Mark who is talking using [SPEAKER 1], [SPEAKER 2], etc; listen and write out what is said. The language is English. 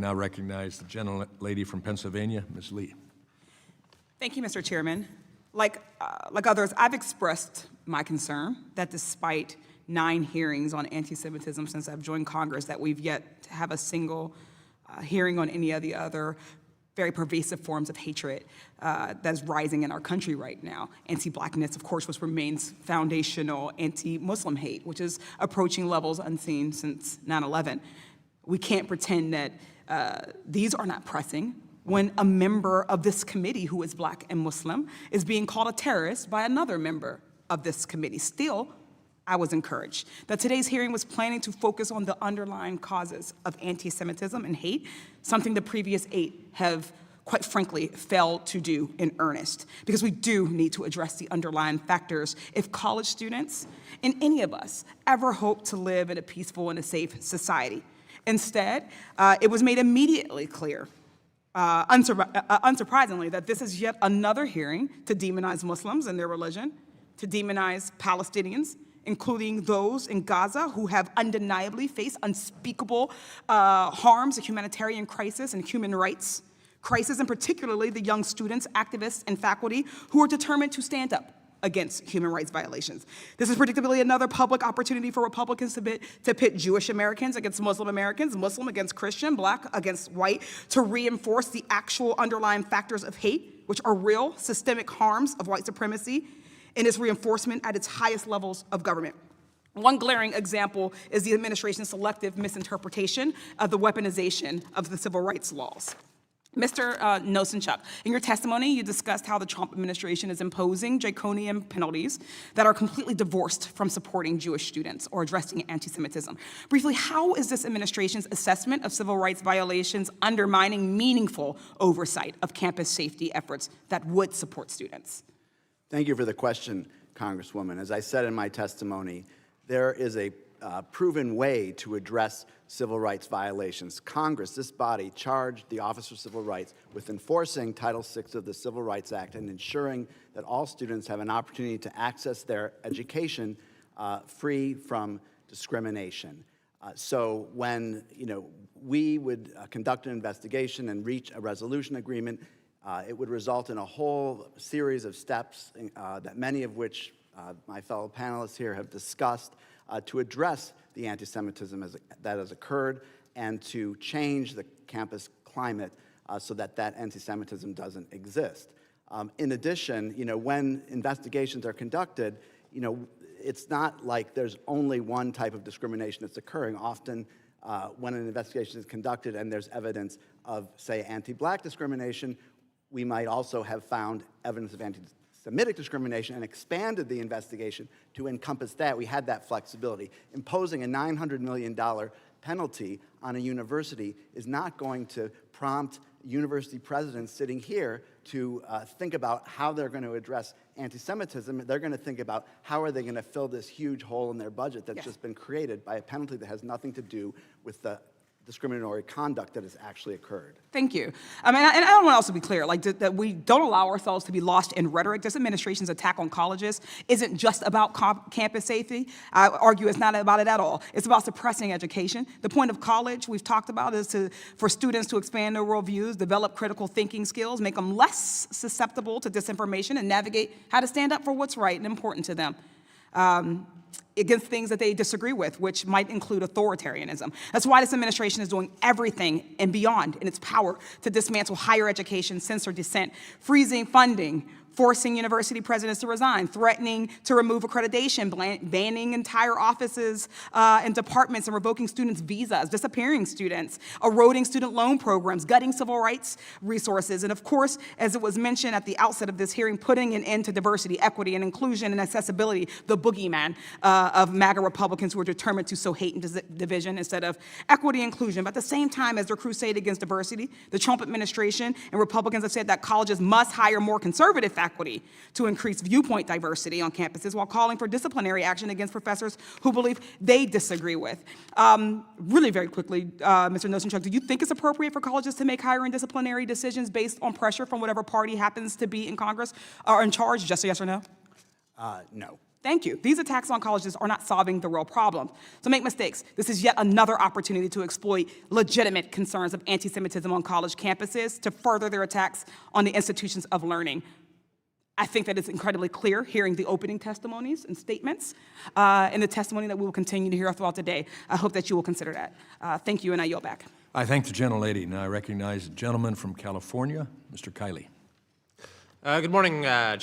[SPEAKER 1] Now recognize the gentlelady from Pennsylvania, Ms. Lee.
[SPEAKER 2] Thank you, Mr. Chairman. Like others, I've expressed my concern that despite 9 hearings on anti-Semitism since I've joined Congress, that we've yet to have a single hearing on any of the other very pervasive forms of hatred that's rising in our country right now. Anti-Blackness, of course, which remains foundational, anti-Muslim hate, which is approaching levels unseen since 9/11. We can't pretend that these are not pressing when a member of this committee who is Black and Muslim is being called a terrorist by another member of this committee. Still, I was encouraged that today's hearing was planning to focus on the underlying causes of anti-Semitism and hate, something the previous 8 have, quite frankly, failed to do in earnest, because we do need to address the underlying factors if college students and any of us ever hope to live in a peaceful and a safe society. Instead, it was made immediately clear, unsurprisingly, that this is yet another hearing to demonize Muslims and their religion, to demonize Palestinians, including those in Gaza who have undeniably faced unspeakable harms, a humanitarian crisis, and human rights crisis, and particularly the young students, activists, and faculty who are determined to stand up against human rights violations. This is predictably another public opportunity for Republicans to pit Jewish Americans against Muslim Americans, Muslim against Christian, Black against white, to reinforce the actual underlying factors of hate, which are real systemic harms of white supremacy, and its reinforcement at its highest levels of government. One glaring example is the administration's selective misinterpretation of the weaponization of the civil rights laws. Mr. Nosenchuk, in your testimony, you discussed how the Trump administration is imposing draconian penalties that are completely divorced from supporting Jewish students or addressing anti-Semitism. Briefly, how is this administration's assessment of civil rights violations undermining meaningful oversight of campus safety efforts that would support students?
[SPEAKER 3] Thank you for the question, Congresswoman. As I said in my testimony, there is a proven way to address civil rights violations. Congress, this body, charged the Office for Civil Rights with enforcing Title VI of the Civil Rights Act and ensuring that all students have an opportunity to access their education free from discrimination. So when we would conduct an investigation and reach a resolution agreement, it would result in a whole series of steps, that many of which my fellow panelists here have discussed, to address the anti-Semitism that has occurred and to change the campus climate so that anti-Semitism doesn't exist. In addition, when investigations are conducted, it's not like there's only one type of discrimination that's occurring. Often, when an investigation is conducted and there's evidence of, say, anti-Black discrimination, we might also have found evidence of anti-Semitic discrimination and expanded the investigation to encompass that. We had that flexibility. Imposing a $900 million penalty on a university is not going to prompt university presidents sitting here to think about how they're going to address anti-Semitism. They're going to think about how are they going to fill this huge hole in their budget that's just been created by a penalty that has nothing to do with the discriminatory conduct that has actually occurred.
[SPEAKER 2] Thank you. I mean, and I want to also be clear, that we don't allow ourselves to be lost in rhetoric. This administration's attack on colleges isn't just about campus safety. I argue it's not about it at all. It's about suppressing education. The point of college, we've talked about, is for students to expand their worldviews, develop critical thinking skills, make them less susceptible to disinformation, and navigate how to stand up for what's right and important to them. Against things that they disagree with, which might include authoritarianism. That's why this administration is doing everything and beyond in its power to dismantle higher education, censor dissent, freezing funding, forcing university presidents to resign, threatening to remove accreditation, banning entire offices and departments, and revoking students' visas, disappearing students, eroding student loan programs, gutting civil rights resources, and of course, as it was mentioned at the outset of this hearing, putting an end to diversity, equity, and inclusion and accessibility, the boogeyman of MAGA Republicans who are determined to sow hate and division instead of equity and inclusion. But at the same time as their crusade against diversity, the Trump administration and Republicans have said that colleges must hire more conservative faculty to increase viewpoint diversity on campuses while calling for disciplinary action against professors who believe they disagree with. Really very quickly, Mr. Nosenchuk, do you think it's appropriate for colleges to make hiring disciplinary decisions based on pressure from whatever party happens to be in Congress or in charge? Just a yes or no?
[SPEAKER 3] No.
[SPEAKER 2] Thank you. These attacks on colleges are not solving the real problem. So make mistakes. This is yet another opportunity to exploit legitimate concerns of anti-Semitism on college campuses to further their attacks on the institutions of learning. I think that it's incredibly clear hearing the opening testimonies and statements and the testimony that we will continue to hear throughout the day. I hope that you will consider that. Thank you, and I yield back.
[SPEAKER 1] I thank the gentlelady. Now I recognize the gentleman from California, Mr. Kiley.
[SPEAKER 4] Good morning, Chancellor.